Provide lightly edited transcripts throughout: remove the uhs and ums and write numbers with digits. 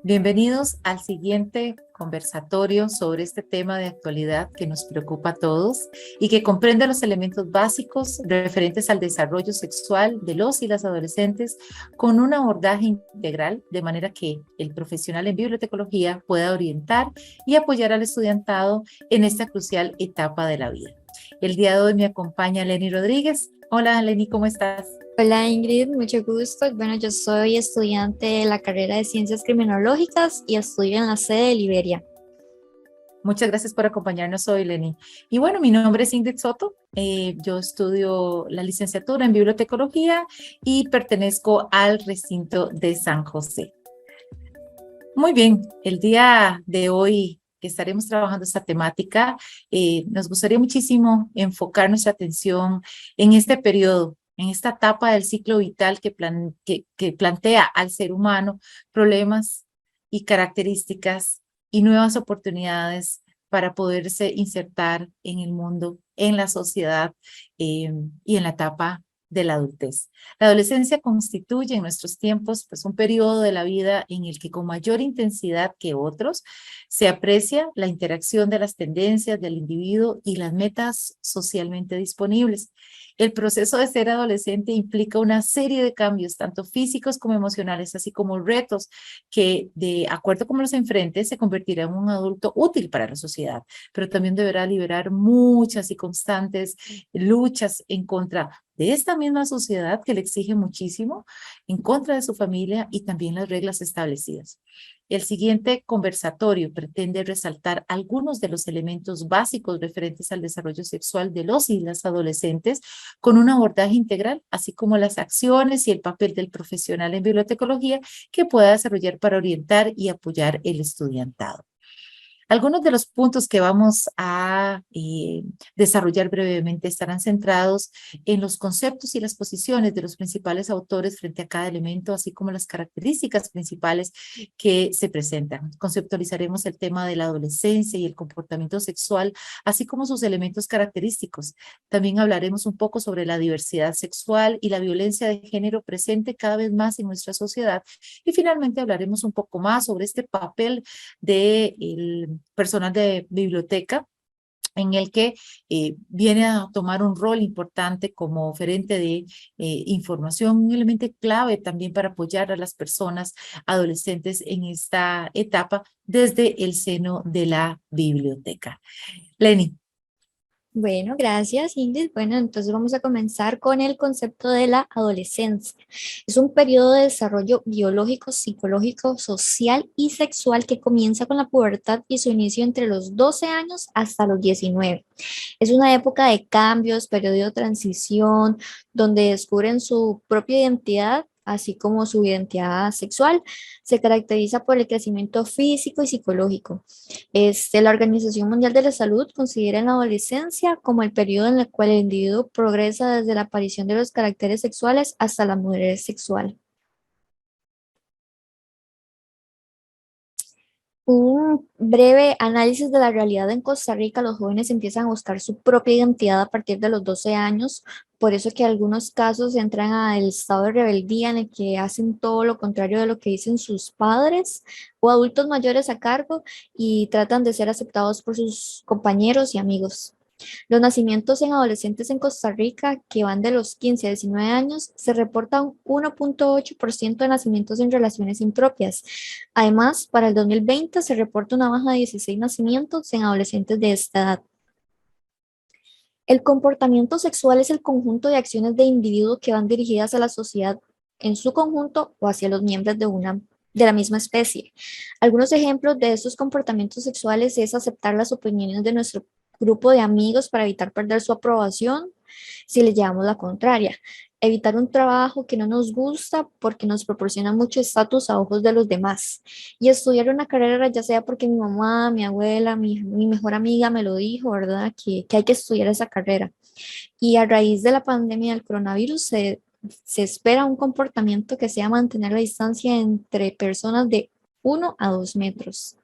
Bienvenidos al siguiente conversatorio sobre este tema de actualidad que nos preocupa a todos y que comprende los elementos básicos referentes al desarrollo sexual de los y las adolescentes con un abordaje integral, de manera que el profesional en bibliotecología pueda orientar y apoyar al estudiantado en esta crucial etapa de la vida. El día de hoy me acompaña Lenny Rodríguez. Hola Lenny, ¿cómo estás? Hola Ingrid, mucho gusto. Bueno, yo soy estudiante de la carrera de Ciencias Criminológicas y estudio en la sede de Liberia. Muchas gracias por acompañarnos hoy, Lenny. Y bueno, mi nombre es Ingrid Soto. Yo estudio la licenciatura en bibliotecología y pertenezco al recinto de San José. Muy bien, el día de hoy que estaremos trabajando esta temática, nos gustaría muchísimo enfocar nuestra atención en este periodo, en esta etapa del ciclo vital que plantea al ser humano problemas y características y nuevas oportunidades para poderse insertar en el mundo, en la sociedad y en la etapa de la adultez. La adolescencia constituye en nuestros tiempos pues, un periodo de la vida en el que con mayor intensidad que otros se aprecia la interacción de las tendencias del individuo y las metas socialmente disponibles. El proceso de ser adolescente implica una serie de cambios, tanto físicos como emocionales, así como retos que, de acuerdo como los enfrente, se convertirá en un adulto útil para la sociedad, pero también deberá liberar muchas y constantes luchas en contra de esta misma sociedad que le exige muchísimo, en contra de su familia y también las reglas establecidas. El siguiente conversatorio pretende resaltar algunos de los elementos básicos referentes al desarrollo sexual de los y las adolescentes con un abordaje integral, así como las acciones y el papel del profesional en bibliotecología que pueda desarrollar para orientar y apoyar el estudiantado. Algunos de los puntos que vamos a desarrollar brevemente estarán centrados en los conceptos y las posiciones de los principales autores frente a cada elemento, así como las características principales que se presentan. Conceptualizaremos el tema de la adolescencia y el comportamiento sexual, así como sus elementos característicos. También hablaremos un poco sobre la diversidad sexual y la violencia de género presente cada vez más en nuestra sociedad. Y finalmente hablaremos un poco más sobre este papel del personal de biblioteca en el que viene a tomar un rol importante como oferente de información, un elemento clave también para apoyar a las personas adolescentes en esta etapa desde el seno de la biblioteca. Lenny. Bueno, gracias Ingrid. Bueno, entonces vamos a comenzar con el concepto de la adolescencia. Es un periodo de desarrollo biológico, psicológico, social y sexual que comienza con la pubertad y su inicio entre los 12 años hasta los 19. Es una época de cambios, periodo de transición, donde descubren su propia identidad, así como su identidad sexual. Se caracteriza por el crecimiento físico y psicológico. La Organización Mundial de la Salud considera en la adolescencia como el periodo en el cual el individuo progresa desde la aparición de los caracteres sexuales hasta la madurez sexual. Un breve análisis de la realidad en Costa Rica: los jóvenes empiezan a buscar su propia identidad a partir de los 12 años, por eso que algunos casos entran al estado de rebeldía en el que hacen todo lo contrario de lo que dicen sus padres o adultos mayores a cargo y tratan de ser aceptados por sus compañeros y amigos. Los nacimientos en adolescentes en Costa Rica, que van de los 15 a 19 años, se reporta un 1,8% de nacimientos en relaciones impropias. Además, para el 2020 se reporta una baja de 16 nacimientos en adolescentes de esta edad. El comportamiento sexual es el conjunto de acciones de individuos que van dirigidas a la sociedad en su conjunto o hacia los miembros de la misma especie. Algunos ejemplos de estos comportamientos sexuales es aceptar las opiniones de nuestro grupo de amigos para evitar perder su aprobación si le llevamos la contraria, evitar un trabajo que no nos gusta porque nos proporciona mucho estatus a ojos de los demás, y estudiar una carrera ya sea porque mi mamá, mi abuela, mi mejor amiga me lo dijo, ¿verdad? Que hay que estudiar esa carrera. Y a raíz de la pandemia del coronavirus se espera un comportamiento que sea mantener la distancia entre personas de 1 a 2 metros.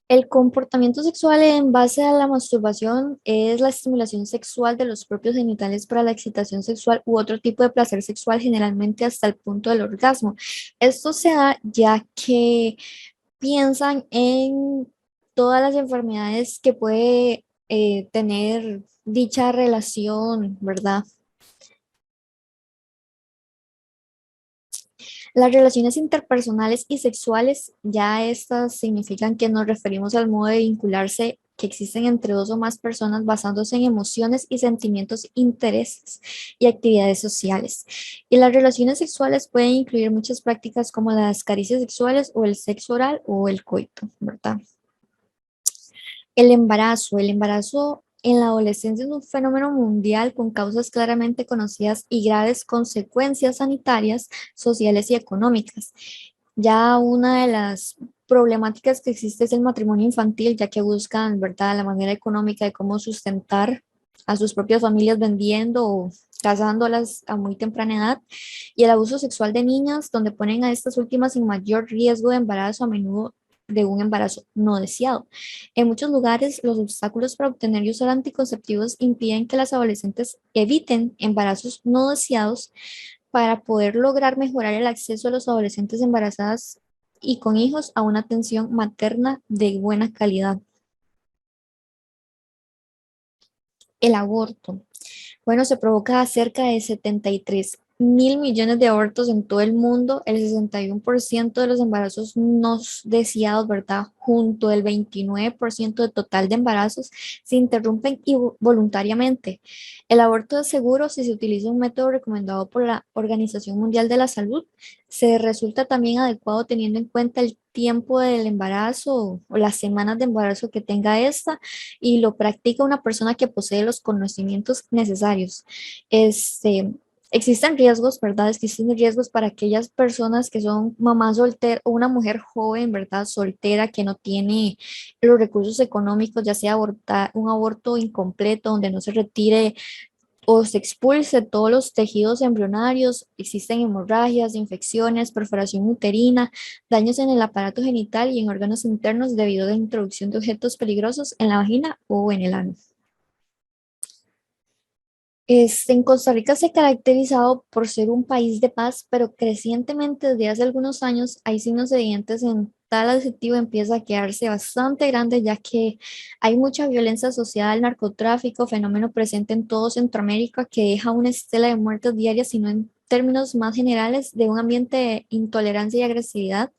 El comportamiento sexual en base a la masturbación es la estimulación sexual de los propios genitales para la excitación sexual u otro tipo de placer sexual, generalmente hasta el punto del orgasmo. Esto se da ya que piensan en todas las enfermedades que puede tener dicha relación, ¿verdad? Las relaciones interpersonales y sexuales, ya estas significan que nos referimos al modo de vincularse que existen entre dos o más personas basándose en emociones y sentimientos, intereses y actividades sociales. Y las relaciones sexuales pueden incluir muchas prácticas como las caricias sexuales o el sexo oral o el coito, ¿verdad? El embarazo en la adolescencia es un fenómeno mundial con causas claramente conocidas y graves consecuencias sanitarias, sociales y económicas. Ya una de las problemáticas que existe es el matrimonio infantil, ya que buscan, ¿verdad?, la manera económica de cómo sustentar a sus propias familias vendiendo o casándolas a muy temprana edad, y el abuso sexual de niñas, donde ponen a estas últimas en mayor riesgo de embarazo, a menudo de un embarazo no deseado. En muchos lugares, los obstáculos para obtener y usar anticonceptivos impiden que las adolescentes eviten embarazos no deseados para poder lograr mejorar el acceso a los adolescentes embarazadas y con hijos a una atención materna de buena calidad. El aborto. Bueno, se provoca cerca de 73.000 millones de abortos en todo el mundo, el 61% de los embarazos no deseados, ¿verdad? Junto al 29% del total de embarazos se interrumpen voluntariamente. El aborto es seguro si se utiliza un método recomendado por la Organización Mundial de la Salud. Se resulta también adecuado teniendo en cuenta el tiempo del embarazo o las semanas de embarazo que tenga esta y lo practica una persona que posee los conocimientos necesarios. Este, existen riesgos, ¿verdad? Existen riesgos para aquellas personas que son mamás solteras o una mujer joven, ¿verdad? Soltera que no tiene los recursos económicos, ya sea abortar un aborto incompleto donde no se retire o se expulse todos los tejidos embrionarios, existen hemorragias, infecciones, perforación uterina, daños en el aparato genital y en órganos internos debido a la introducción de objetos peligrosos en la vagina o en el ano. En Costa Rica se ha caracterizado por ser un país de paz, pero crecientemente desde hace algunos años hay signos evidentes en tal adjetivo empieza a quedarse bastante grande, ya que hay mucha violencia social, narcotráfico, fenómeno presente en todo Centroamérica que deja una estela de muertes diarias, sino en términos más generales de un ambiente de intolerancia y agresividad.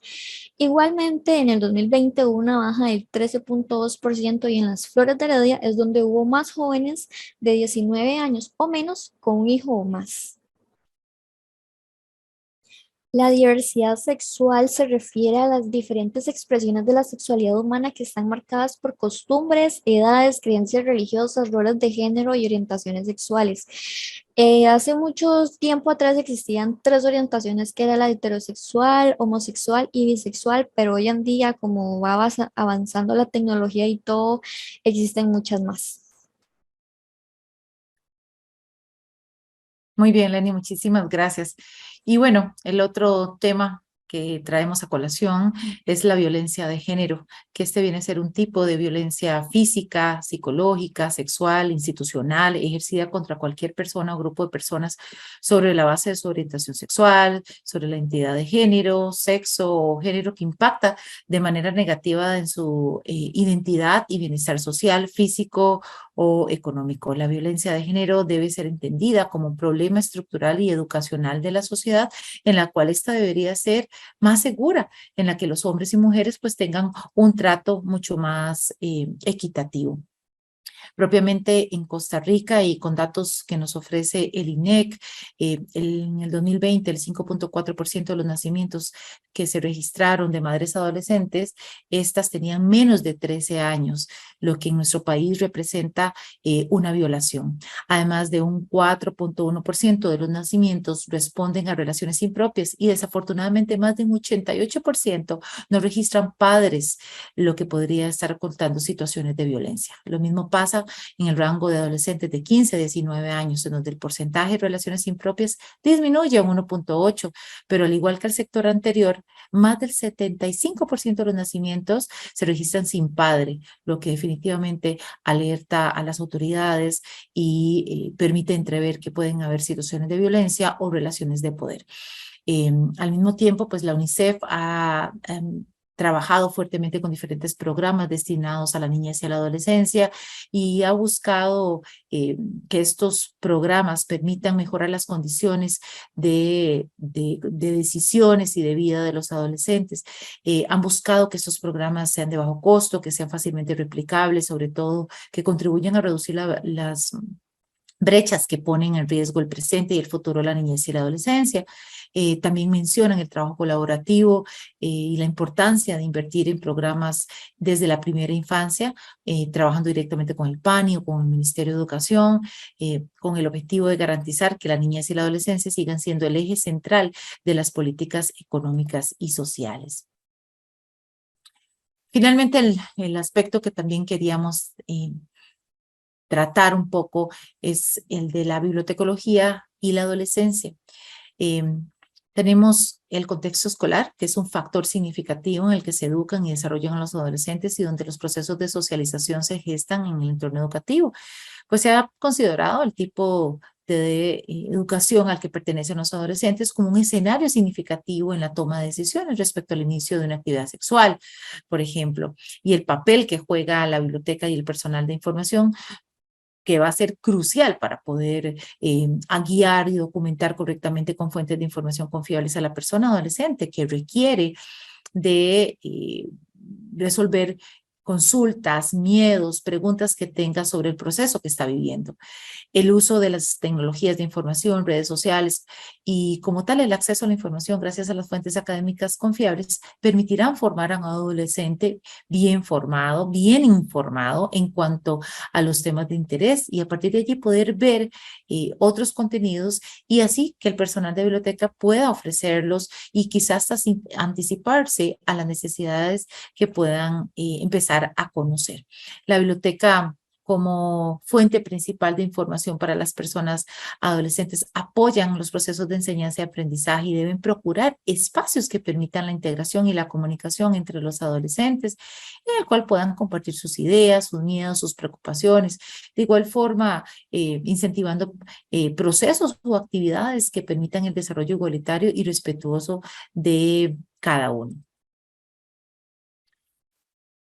Igualmente, en el 2020 hubo una baja del 13,2% y en las Flores de Heredia es donde hubo más jóvenes de 19 años o menos con un hijo o más. La diversidad sexual se refiere a las diferentes expresiones de la sexualidad humana que están marcadas por costumbres, edades, creencias religiosas, roles de género y orientaciones sexuales. Hace mucho tiempo atrás existían tres orientaciones que era la heterosexual, homosexual y bisexual, pero hoy en día, como va avanzando la tecnología y todo, existen muchas más. Muy bien, Lenny, muchísimas gracias. Y bueno, el otro tema que traemos a colación es la violencia de género, que este viene a ser un tipo de violencia física, psicológica, sexual, institucional, ejercida contra cualquier persona o grupo de personas sobre la base de su orientación sexual, sobre la identidad de género, sexo o género que impacta de manera negativa en su identidad y bienestar social, físico o económico. La violencia de género debe ser entendida como un problema estructural y educacional de la sociedad en la cual esta debería ser más segura, en la que los hombres y mujeres pues tengan un trato mucho más equitativo. Propiamente en Costa Rica y con datos que nos ofrece el INEC, en el 2020 el 5,4% de los nacimientos que se registraron de madres adolescentes, estas tenían menos de 13 años, lo que en nuestro país representa una violación. Además de un 4,1% de los nacimientos responden a relaciones impropias y desafortunadamente más de un 88% no registran padres, lo que podría estar ocultando situaciones de violencia. Lo mismo pasa pasa en el rango de adolescentes de 15 a 19 años, en donde el porcentaje de relaciones impropias disminuye a un 1.8, pero al igual que el sector anterior, más del 75% de los nacimientos se registran sin padre, lo que definitivamente alerta a las autoridades y permite entrever que pueden haber situaciones de violencia o relaciones de poder. Al mismo tiempo, pues la UNICEF ha trabajado fuertemente con diferentes programas destinados a la niñez y a la adolescencia y ha buscado que estos programas permitan mejorar las condiciones de decisiones y de vida de los adolescentes. Han buscado que estos programas sean de bajo costo, que sean fácilmente replicables, sobre todo que contribuyan a reducir las brechas que ponen en riesgo el presente y el futuro de la niñez y la adolescencia. También mencionan el trabajo colaborativo y la importancia de invertir en programas desde la primera infancia, trabajando directamente con el PANI o con el Ministerio de Educación, con el objetivo de garantizar que la niñez y la adolescencia sigan siendo el eje central de las políticas económicas y sociales. Finalmente, el aspecto que también queríamos tratar un poco es el de la bibliotecología y la adolescencia. Tenemos el contexto escolar, que es un factor significativo en el que se educan y desarrollan a los adolescentes y donde los procesos de socialización se gestan en el entorno educativo. Pues se ha considerado el tipo de educación al que pertenecen los adolescentes como un escenario significativo en la toma de decisiones respecto al inicio de una actividad sexual, por ejemplo, y el papel que juega la biblioteca y el personal de información que va a ser crucial para poder guiar y documentar correctamente con fuentes de información confiables a la persona adolescente que requiere de resolver consultas, miedos, preguntas que tenga sobre el proceso que está viviendo. El uso de las tecnologías de información, redes sociales y como tal el acceso a la información gracias a las fuentes académicas confiables permitirán formar a un adolescente bien formado, bien informado en cuanto a los temas de interés y a partir de allí poder ver otros contenidos y así que el personal de biblioteca pueda ofrecerlos y quizás hasta anticiparse a las necesidades que puedan empezar a conocer. La biblioteca como fuente principal de información para las personas adolescentes, apoyan los procesos de enseñanza y aprendizaje y deben procurar espacios que permitan la integración y la comunicación entre los adolescentes, en el cual puedan compartir sus ideas, sus miedos, sus preocupaciones. De igual forma, incentivando procesos o actividades que permitan el desarrollo igualitario y respetuoso de cada uno.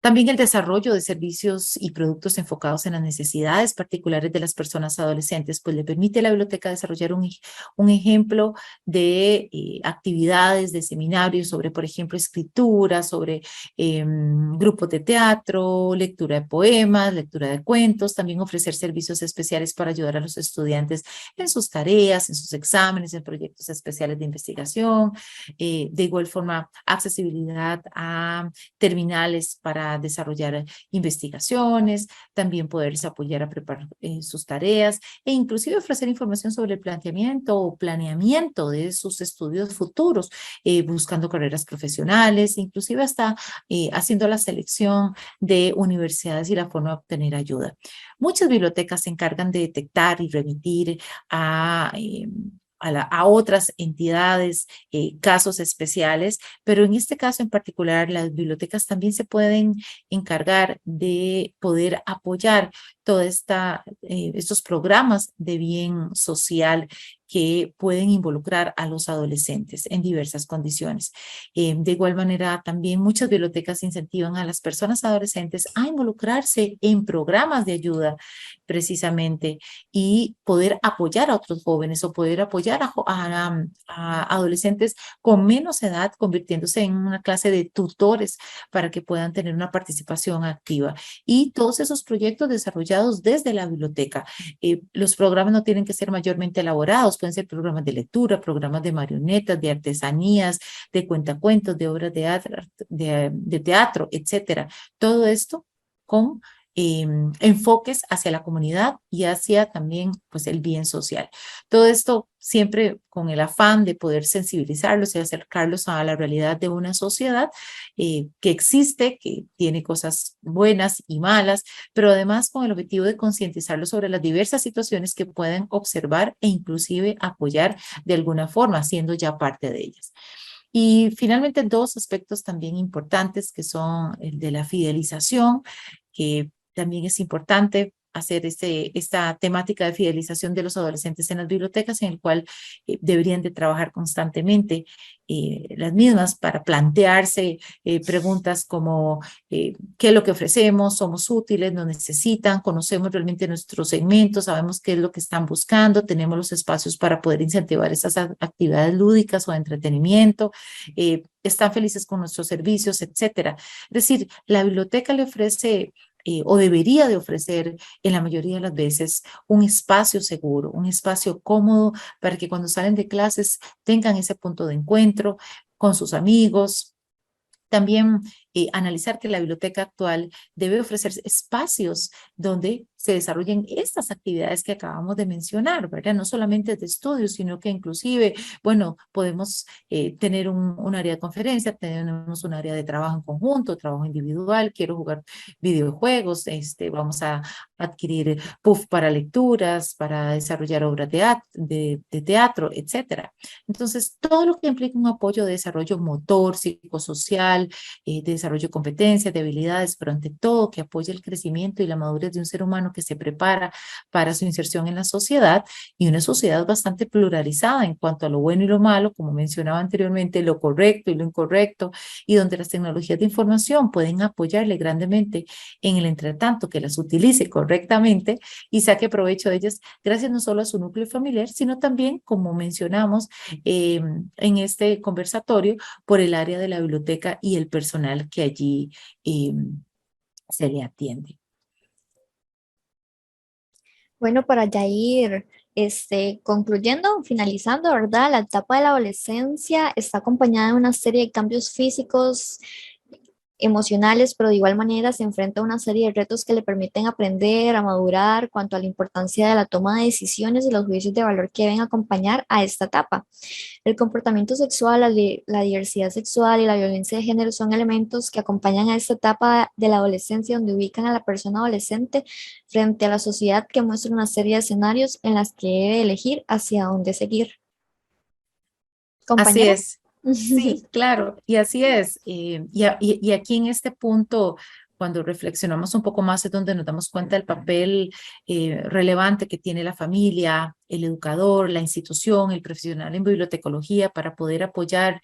También el desarrollo de servicios y productos enfocados en las necesidades particulares de las personas adolescentes, pues le permite a la biblioteca desarrollar un ejemplo de actividades, de seminarios sobre, por ejemplo, escritura, sobre grupos de teatro, lectura de poemas, lectura de cuentos, también ofrecer servicios especiales para ayudar a los estudiantes en sus tareas, en sus exámenes, en proyectos especiales de investigación, de igual forma accesibilidad a terminales para desarrollar investigaciones, también poderles apoyar a preparar sus tareas e inclusive ofrecer información sobre el planteamiento o planeamiento de sus estudios futuros, buscando carreras profesionales, inclusive hasta haciendo la selección de universidades y la forma de obtener ayuda. Muchas bibliotecas se encargan de detectar y remitir a otras entidades, casos especiales, pero en este caso en particular las bibliotecas también se pueden encargar de poder apoyar todos estos programas de bien social que pueden involucrar a los adolescentes en diversas condiciones. De igual manera, también muchas bibliotecas incentivan a las personas adolescentes a involucrarse en programas de ayuda precisamente y poder apoyar a otros jóvenes o poder apoyar a adolescentes con menos edad, convirtiéndose en una clase de tutores para que puedan tener una participación activa. Y todos esos proyectos desarrollados desde la biblioteca. Los programas no tienen que ser mayormente elaborados, pueden ser programas de lectura, programas de marionetas, de artesanías, de cuentacuentos, de obras de teatro, etcétera. Todo esto con enfoques hacia la comunidad y hacia también pues, el bien social. Todo esto siempre con el afán de poder sensibilizarlos y acercarlos a la realidad de una sociedad que existe, que tiene cosas buenas y malas, pero además con el objetivo de concientizarlos sobre las diversas situaciones que pueden observar e inclusive apoyar de alguna forma, siendo ya parte de ellas. Y finalmente, dos aspectos también importantes que son el de la fidelización, que también es importante hacer esta temática de fidelización de los adolescentes en las bibliotecas, en el cual deberían de trabajar constantemente las mismas para plantearse preguntas como qué es lo que ofrecemos, somos útiles, nos necesitan, conocemos realmente nuestros segmentos, sabemos qué es lo que están buscando, tenemos los espacios para poder incentivar esas actividades lúdicas o de entretenimiento, están felices con nuestros servicios, etcétera. Es decir, la biblioteca le ofrece o debería de ofrecer en la mayoría de las veces un espacio seguro, un espacio cómodo para que cuando salen de clases tengan ese punto de encuentro con sus amigos. También analizar que la biblioteca actual debe ofrecer espacios donde se desarrollen estas actividades que acabamos de mencionar, ¿verdad? No solamente de estudio, sino que inclusive, bueno, podemos tener un área de conferencia, tenemos un área de trabajo en conjunto, trabajo individual, quiero jugar videojuegos, vamos a adquirir puff para lecturas, para desarrollar obras de teatro, etcétera. Entonces, todo lo que implica un apoyo de desarrollo motor, psicosocial, de desarrollo de competencias, de habilidades, pero ante todo que apoye el crecimiento y la madurez de un ser humano que se prepara para su inserción en la sociedad y una sociedad bastante pluralizada en cuanto a lo bueno y lo malo, como mencionaba anteriormente, lo correcto y lo incorrecto, y donde las tecnologías de información pueden apoyarle grandemente en el entretanto que las utilice correctamente y saque provecho de ellas gracias no solo a su núcleo familiar, sino también, como mencionamos en este conversatorio, por el área de la biblioteca y el personal que allí se le atiende. Bueno, para ya ir concluyendo, finalizando, ¿verdad? La etapa de la adolescencia está acompañada de una serie de cambios físicos, emocionales, pero de igual manera se enfrenta a una serie de retos que le permiten aprender, a madurar cuanto a la importancia de la toma de decisiones y los juicios de valor que deben acompañar a esta etapa. El comportamiento sexual, la diversidad sexual y la violencia de género son elementos que acompañan a esta etapa de la adolescencia, donde ubican a la persona adolescente frente a la sociedad, que muestra una serie de escenarios en las que debe elegir hacia dónde seguir. Así Compañera. es. Sí, claro, y así es. Y aquí en este punto, cuando reflexionamos un poco más, es donde nos damos cuenta del papel relevante que tiene la familia, el educador, la institución, el profesional en bibliotecología para poder apoyar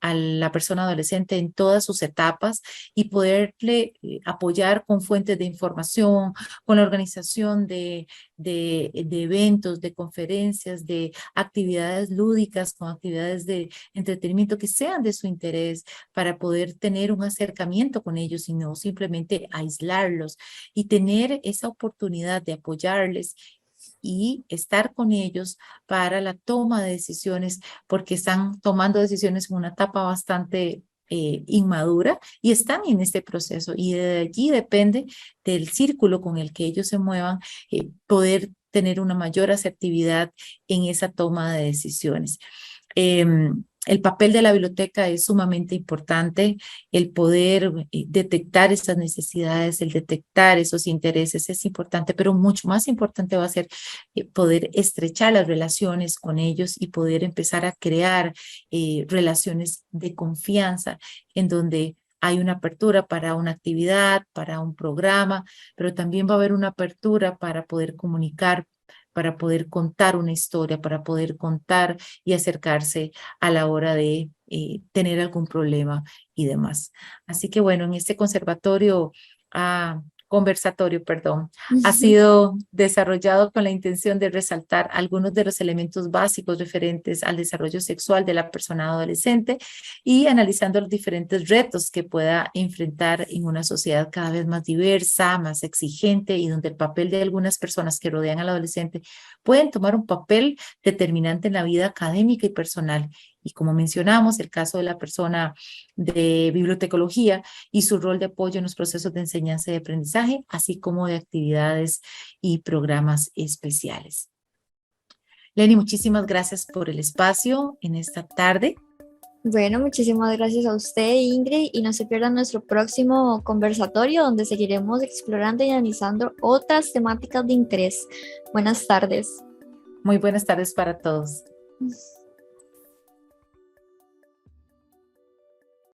a la persona adolescente en todas sus etapas y poderle apoyar con fuentes de información, con la organización de eventos, de conferencias, de actividades lúdicas, con actividades de entretenimiento que sean de su interés para poder tener un acercamiento con ellos y no simplemente aislarlos y tener esa oportunidad de apoyarles y estar con ellos para la toma de decisiones, porque están tomando decisiones en una etapa bastante inmadura y están en este proceso y de allí depende del círculo con el que ellos se muevan, poder tener una mayor asertividad en esa toma de decisiones. El papel de la biblioteca es sumamente importante, el poder detectar esas necesidades, el detectar esos intereses es importante, pero mucho más importante va a ser poder estrechar las relaciones con ellos y poder empezar a crear relaciones de confianza en donde hay una apertura para una actividad, para un programa, pero también va a haber una apertura para poder comunicar, para poder contar una historia, para poder contar y acercarse a la hora de tener algún problema y demás. Así que bueno, en este conversatorio, perdón, ha sido desarrollado con la intención de resaltar algunos de los elementos básicos referentes al desarrollo sexual de la persona adolescente y analizando los diferentes retos que pueda enfrentar en una sociedad cada vez más diversa, más exigente y donde el papel de algunas personas que rodean al adolescente pueden tomar un papel determinante en la vida académica y personal Y como mencionamos, el caso de la persona de bibliotecología y su rol de apoyo en los procesos de enseñanza y aprendizaje, así como de actividades y programas especiales. Lenny, muchísimas gracias por el espacio en esta tarde. Bueno, muchísimas gracias a usted, Ingrid, y no se pierdan nuestro próximo conversatorio donde seguiremos explorando y analizando otras temáticas de interés. Buenas tardes. Muy buenas tardes para todos.